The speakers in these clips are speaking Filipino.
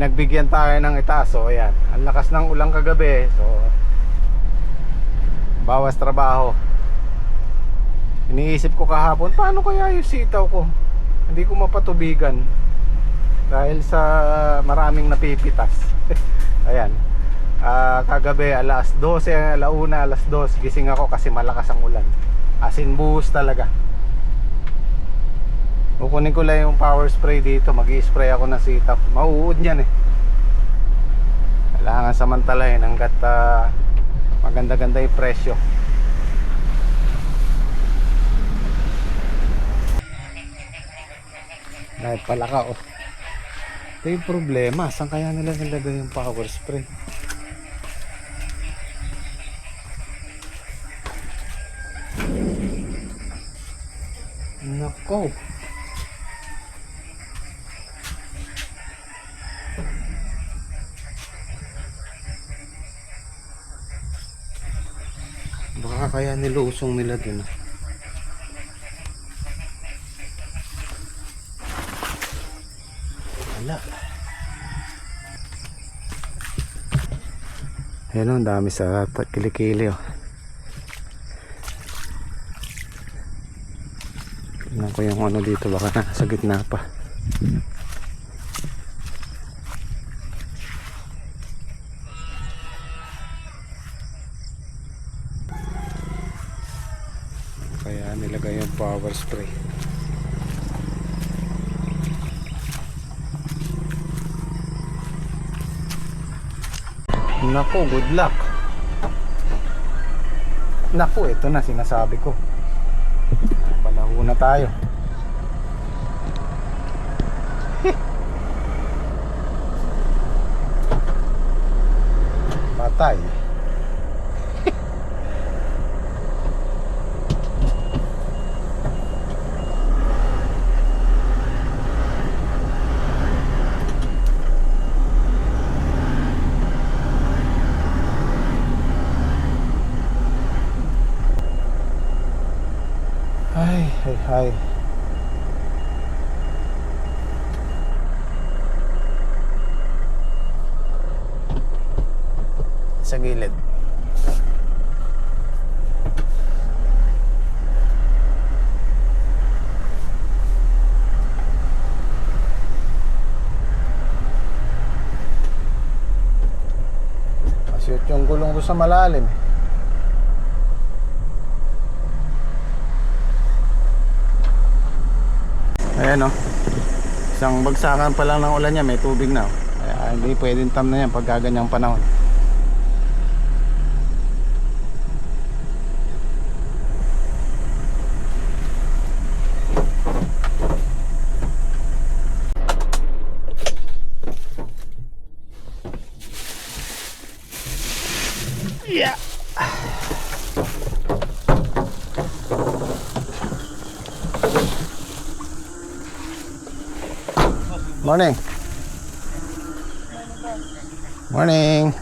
pinagbigyan tayo ng itaas. So ayan, ang lakas ng ulang kagabi. So bawas trabaho. Iniisip ko kahapon, paano kaya yung sitaw ko hindi ko mapatubigan dahil sa maraming napipitas. Ayan, kagabi alas 12, alauna, alas 2 gising ako kasi malakas ang ulan. As in buhos talaga. Kukunin ko lang yung power spray dito. Mag-i-spray ako ng sitaw. Mauud yan eh. Kailangan samantalahin hanggat maganda-ganda yung presyo. Dahil palaka oh. Ito yung problema. Saan kaya nila nilagay yung power spray? Nako. Baka kaya nilusong nila dun. Wala. Ayan o, ang dami sa kilikili oh. Tignan ko yung ano dito, baka nasa gitna pa. Kaya nilagay yung power spray. Naku, good luck. Naku, ito na sinasabi ko. Palaho na tayo. Patay. Ay. Sa gilid. Kasi yung gulong ko sa malalim. Ayan o, isang bagsakan pa lang ng ulan niya, may tubig na oh. Kaya hindi pwedeng tam na yan pag gaganyang panahon. Yeah. Morning. Morning.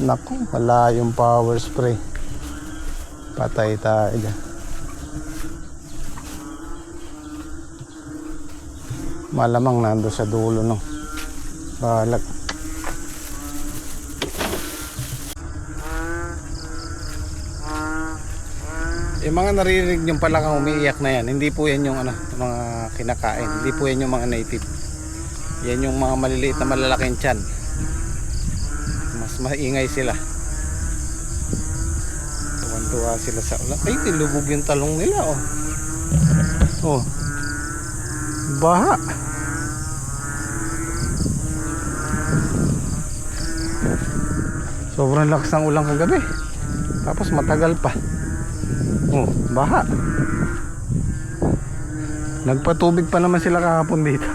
Naku, wala yung power spray. Patay tayo dyan. Malamang nando sa dulo no. Balag. Yung mga naririnig yung palakang umiiyak na yan, hindi po yan yung ano, mga kinakain. Hindi po yan yung mga native. Yan yung mga maliliit na malalaking tiyan. Mas maingay sila. Tuwan-tuwa sila sa ulan. Ay, nilubog yung talong nila oh. Oh. Baha. Sobrang lakas ng ulan kagabi. Tapos matagal pa. Oh, baha. Nagpatubig pa naman sila kahapon dito.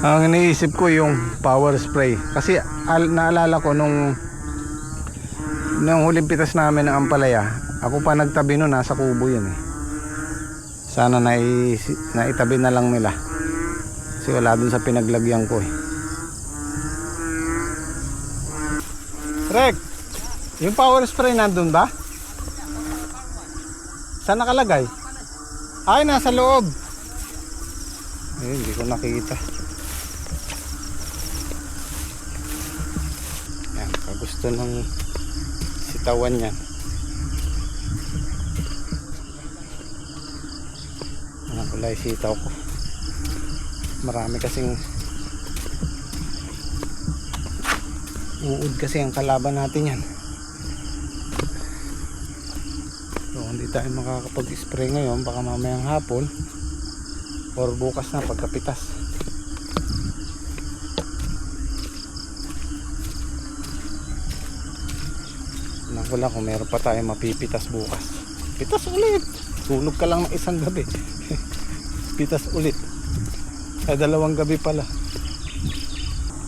Ang iniisip ko yung power spray. Kasi naalala ko nung huling pitas namin ng ampalaya, ako pa nagtabi nun, nasa kubo yun eh. Sana naitabi na lang nila. Kasi wala dun sa pinaglagyan ko eh. Rek, yung power spray nandun ba? Saan nakalagay? Ay, nasa loob. Ay, hindi ko nakita. Yan, kagusto ng sitawan yan. Ang kulay sitaw ko. Marami kasing uod kasi ang kalaban natin yan. So hindi tayo makakapag-spray ngayon, baka mamayang hapon or bukas na pagkapitas. Tingnan ko lang kung meron pa tayo mapipitas bukas. Pitas ulit. Tulog ka lang ng isang gabi. Pitas ulit. Ay, 2 gabi pala.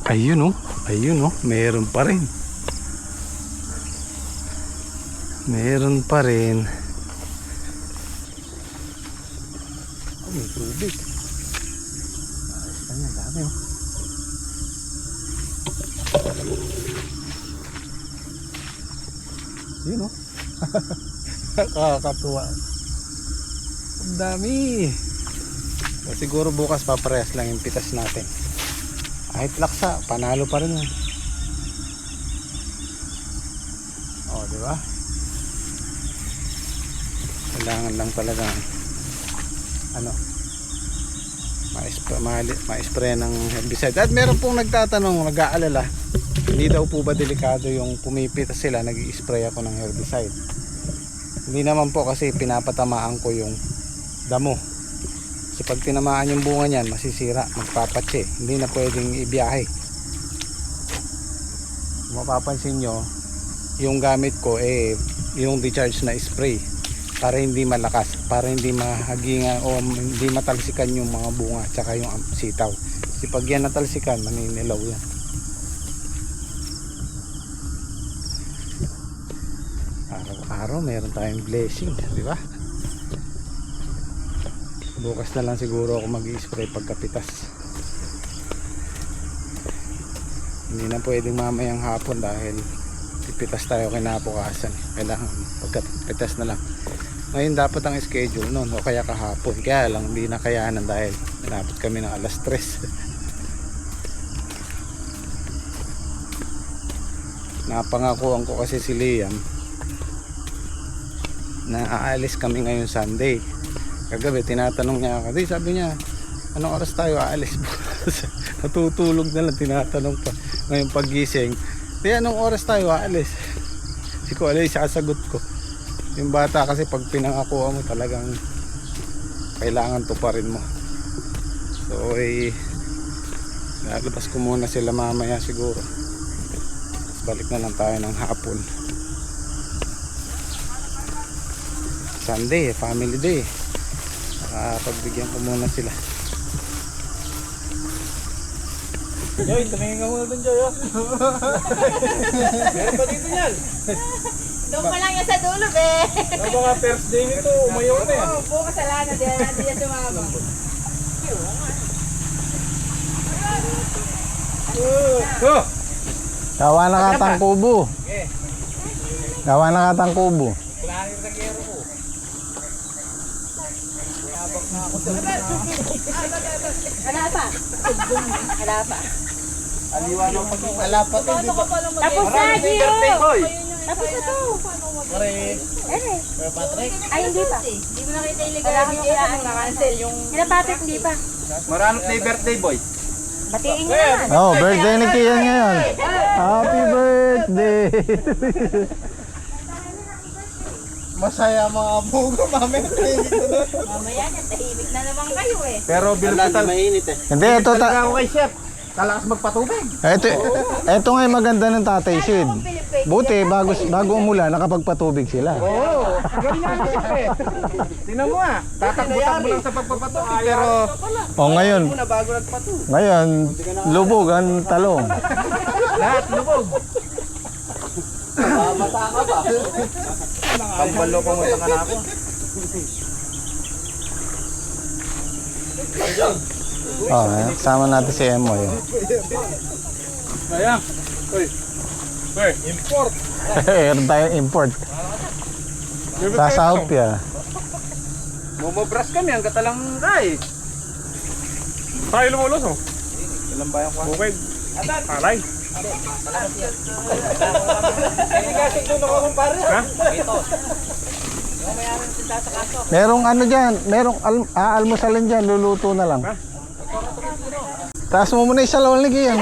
Ayun oh. Ayun oh. Meron pa rin. Meron pa rin. Oh, may tubig. Ayos na yan. Dami oh. Yun oh. Nakakatuwa. Ang dami. So, siguro bukas paparehas lang yung pitas natin. Kahit laksa, panalo pa rin yan. O, diba? Kailangan lang talaga ano, ma-spray ng herbicide. At meron pong nagtatanong, nag-aalala, hindi daw po ba delikado yung pumipitas sila, nag-i-spray ako ng herbicide. Hindi naman po, kasi pinapatamaan ko yung damo. Kasi pag tinamaan yung bunga niyan, masisira, magpapatse. Hindi na pwedeng ibiyahe. Kung mapapansin nyo, yung gamit ko yung decharge na spray para hindi malakas, para hindi mahagingan o hindi matalsikan yung mga bunga tsaka yung sitaw. Kasi pag yan natalsikan, maninilaw yan. Araw-araw meron tayong blessing, di ba? Bukas na lang siguro ako mag-i-spray pagkapitas. Hindi na pwedeng mamayang hapon dahil pipitas tayo kinabukasan. Kailangan pagkapitas na lang. Ngayon dapat ang schedule noon o kaya kahapon. Kaya lang hindi na kayanan dahil nalapit kami ng alas 3. Napangakuan ko kasi si Liam na aalis kami ngayon Sunday. Kagabi tinatanong niya ako, sabi niya, anong oras tayo aalis bukas? Natutulog na lang, tinatanong pa. Ngayon paggising, anong oras tayo aalis? Hindi ko alam, sasagot ko. Yung bata kasi pag pinangakuha mo talagang kailangan tuparin mo. So lalabas ko muna sila mamaya siguro. Tapos balik na lang tayo ng hapon. Sunday, family day. Pagbigyan ko muna sila. Joy, tumingin ka muna dun, Joy. Meron pa dito yan. Doon pa lang yan sa dulo, be. Baka first day nito, umayaw na yan. Oo, bukas sa lana, di yan sumama. Gawa na katang kubo. Gawa na katang kubo. Kulangin sa gero ko. Wala pa. Wala pa. Aliwa ng pag-wala pa to, di ba? Tapos na, Gio. Tapos na to. Pare, Patrick? Ay, hindi pa. Hindi mo nakita yung legal yung na-cancel yung... Kila Patrick, hindi pa. Maraming play birthday, boy. Batiin niyo naman. Oh, birthday ni Kian ngayon. Happy birthday. Masaya mga bugo, mami. Mamaya niya, tahimik na naman kayo eh. Pero bilutan mainit eh. Hindi, ito Ako kay chef, kalakas magpatubig. ito nga yung maganda ng Tatay Sid. Buti, bago umulan, nakapagpatubig sila. Oo, ganyan chef eh. Tingnan mo ah, tatakbo-takbo lang sa pagpapatubig. Pero, Ngayon, muna bago nagpatubig. ngayon, lubog ang talong. Lahat lubog. Mata ka ba? Pagbalo ko muna ka na ako. Sama natin si Emoy. Ayan. Uy. Uy, import. Meron tayong import. Sa South ya. Bumabras kami, ang katalang ray. Tayo lumulos oh. Ilang bayan ko? Bukid. Palay. Hindi kasi doon ako kumpare. Ha? Merong ano dyan, merong almusalin dyan, luluto na lang. Taas mo muna yung salawal ni Kian.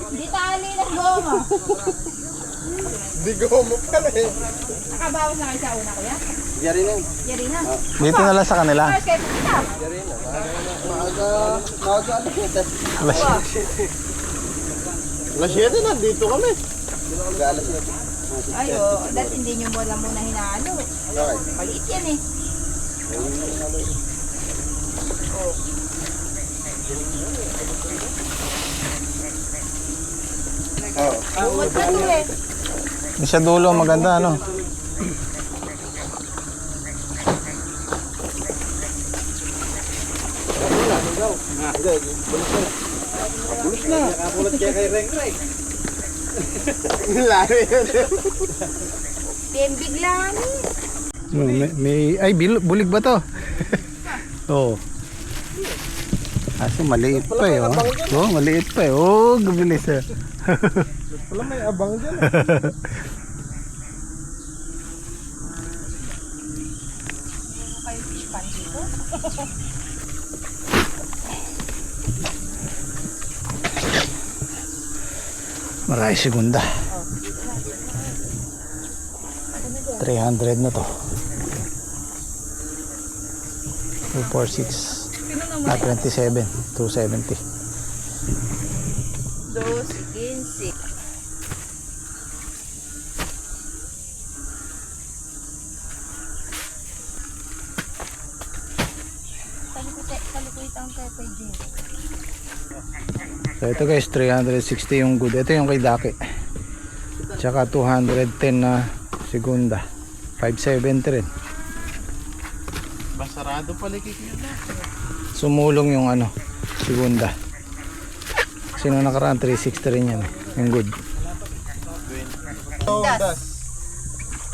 Di tali ng goma. Di gomo pala eh. Nakabawas na kayo sa una, kuya? Yari na. Yari na. Dito na lang sa kanila. First kayo pupunta. Maaga ano kita. Alas. Alas 7 na, dito kami. Alas 7. Ay, dahil hindi nyo muna hinalo. Maliit yan eh. Bumot na to eh. Yung sa dulo, maganda ano. Bulus na. Nakapulat kaya kay Reng Reng. Lalo yun. Tembig lang eh. Ay, bulig ba to? Oo. Kaso maliit pa eh. Oh, maliit pa eh. Oh, gabilis eh. Wala may abang dyan. Kayo fish pan dito. Maray segunda. 300 na to. 246. 27. 270. 2, 15. Kalikuit ang tepay din. So ito guys, 360 yung good. Ito yung kay Daki. Tsaka 210 na segunda. 570 rin. Basarado pala kikita. Sumulong yung ano, segunda. Kasi nung nakaraan 360 rin yan. Yung good. Das.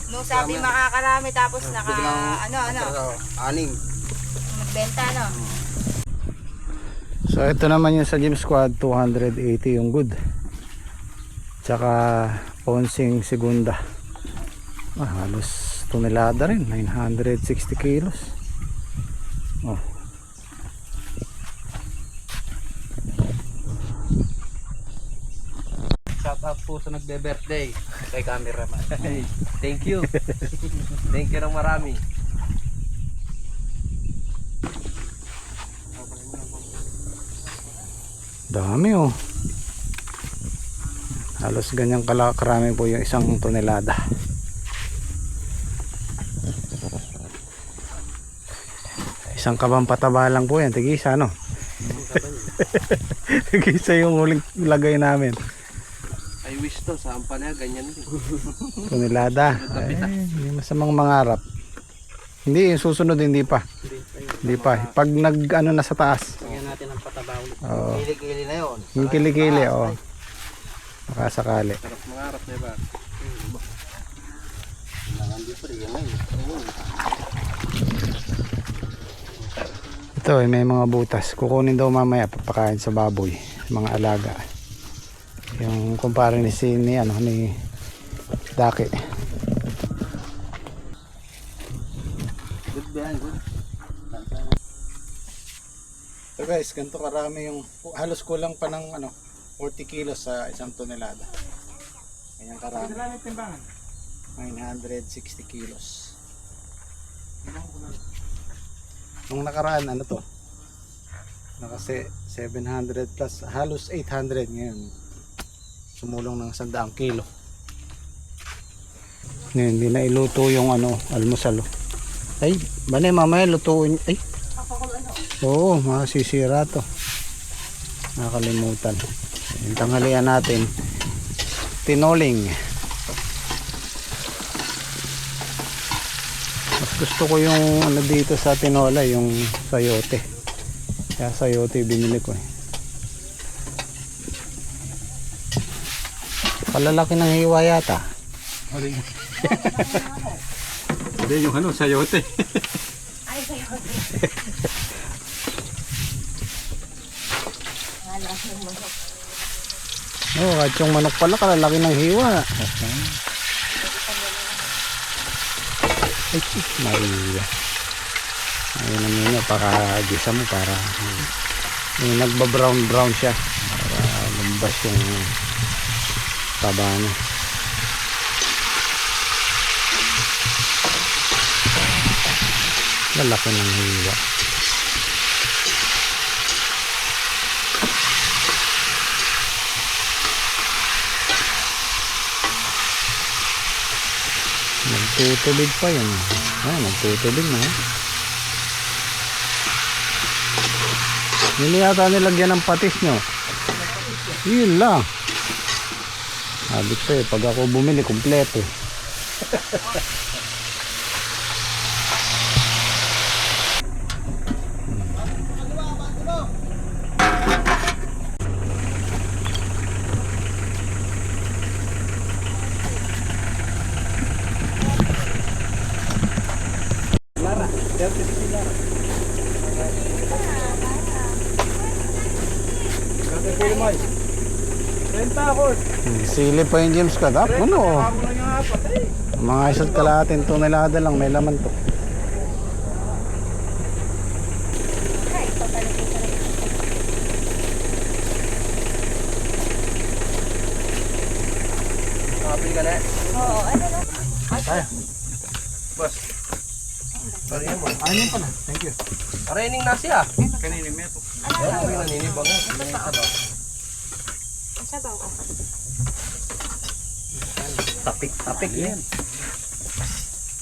Nung sabi makakarami tapos ano. Anim. Magbenta no. So ito naman yung sa gym squad, 280 yung good. Tsaka ponsing segunda. Halos tonelada rin, 960 kilos. Oh. Shout out po sa nagbe-birthday kay cameraman. Thank you. Thank you ng marami. Dami oh. Halos ganyang karami po yung isang tonelada. Isang kabang pataba lang po yan. Tigisa no? Tigisa yung huling lagay namin. I wish to sa ampanya ganyan din. Tonelada. Ay, hindi masamang mangarap. Hindi, yung susunod hindi pa. Hindi pa. Pag nag ano na sa taas. Tingnan natin ang pataba ulit. Oo. Kili-kili na yun. Yung kilikili, oh. Makasakali. Sarap mangarap na ba? Nangandi pa rin yan. Ito may mga butas. Kukunin daw mamaya papakain sa baboy. Mga alaga. Yung kumpare ni Daki. Good behind, good. So guys, ganito karami yung halos kulang pa ng 40 kilos sa isang tonelada. Ganyan karami. 960 kilos. Nung nakaraan kasi 700 plus halos 800 ngayon. Sumulong ng 100 kilo. Ngayon, hindi na iluto yung almusal. Ay, bane mamaya lutuin. Ay. Oo, masisira to. Nakalimutan. Yung tanghalian natin, tinoling. Mas gusto ko yung dito sa tinola, yung sayote. Kaya sayote binili ko eh. Palalaki ng hiwa yata. Hindi, yung ano, sayote. Ay, sa'yo. Wala akong manok. Oo, kahit yung manok pala, kalalaki ng hiwa. Ay, Maria. Ayun na muna, pakagisa mo para yung nagba-brown siya para lumbas yung taba niya. Lalaki ng hiwa. Nagtutubig pa yan. Nagtutubig na. Hindi yata nilagyan ng patis nyo. Yun lang. Sabi ko eh, pag ako bumili, kompleto. Sili pa yung James ka. Puno. Mga isa't kalahating tonelada lang. May laman to. Nakapili ka na. Oo, ano na? Boss. Parihan mo. Ayun pala. Thank you. Parening na siya. Kanini meto. Ano yung naninibang mo? Sabaw ka. Tapik yan.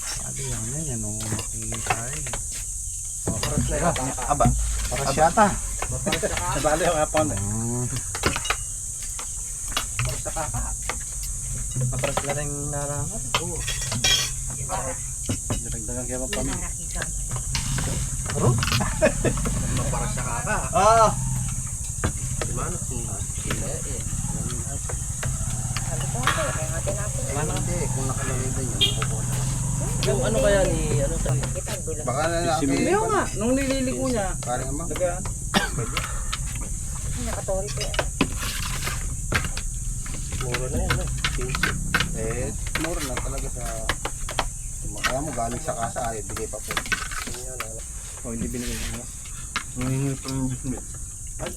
Sabi yan. Yan o makikay. Paras na yata. Aba. Para siyata. Nabali ang apon eh. Paras na rin narangan. Oo. Dagdagan kaya pa kami. Paras siya kaka. Ah! Dimana kung sila eh. Sabi ko nga sa'yo, kaya nga tinapon. Hindi, kung nakalagay din yun, makukuha. Yung ano kaya ni, ano sa... Kita, gulat. Baka na lang. Hindi nga, nung nililiko niya, Parang amang. nagaan. Nakatori ko yan. Mura na yan, no? Eh, mura lang talaga sa... Kaya mo galing sa kasa, ay bigay pa po. O, hindi binigay mo. Nangingi pa yung bismit. Ay,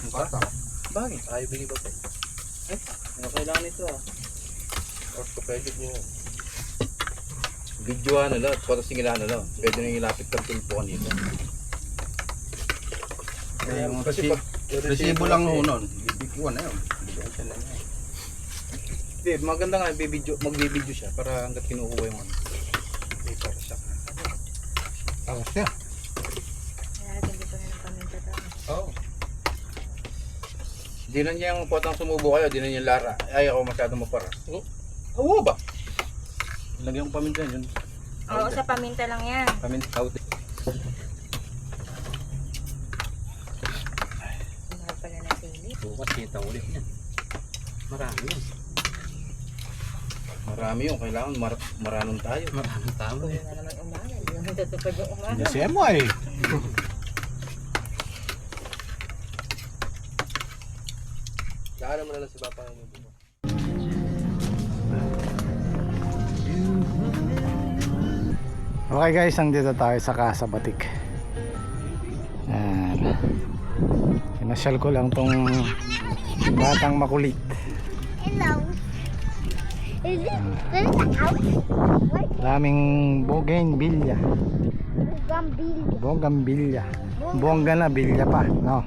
Yung kata. Bakit? ayaw bigay pa po. Ano kailangan ito ah? Orthopedic niyo. Videoan na lang, photo singilan na lang. Pwede nang ilapit ng tulpo kanito. Eh, yung Kasi pag... resibo lang ho nun. Bibigyan na yun. Bibigyan siya na yun. Hindi, maganda nga, magbibideo siya para hanggat kinukuha yung ano. Okay, para siya. Para siya. Nalagyan dito na ng paminta tayo. Oo. Di na niya yung potang sumubo kayo, di na niya lara. Ay, ako masyadong maparas. Oo ba? Lagyan ko paminta yun. Oo, sa paminta lang yan. Paminta out. Mahal pala na sili. Bukas kita ulit niya. Marami yun. Marami yun. Kailangan maranong tayo. Maranong tao. Puro na naman umaga. Hindi naman tutupad yung umaga. Kasi mo eh. Daanan mo na lang si Papa ng mundo mo. Okay guys, nandito tayo sa Casa Batik. Yan. Pinasyal ko lang tong batang makulit. Hello. Is this a house? What? Daming bougainvillea. Gambili. Bougainvillea. Bongga na bilya pa, no?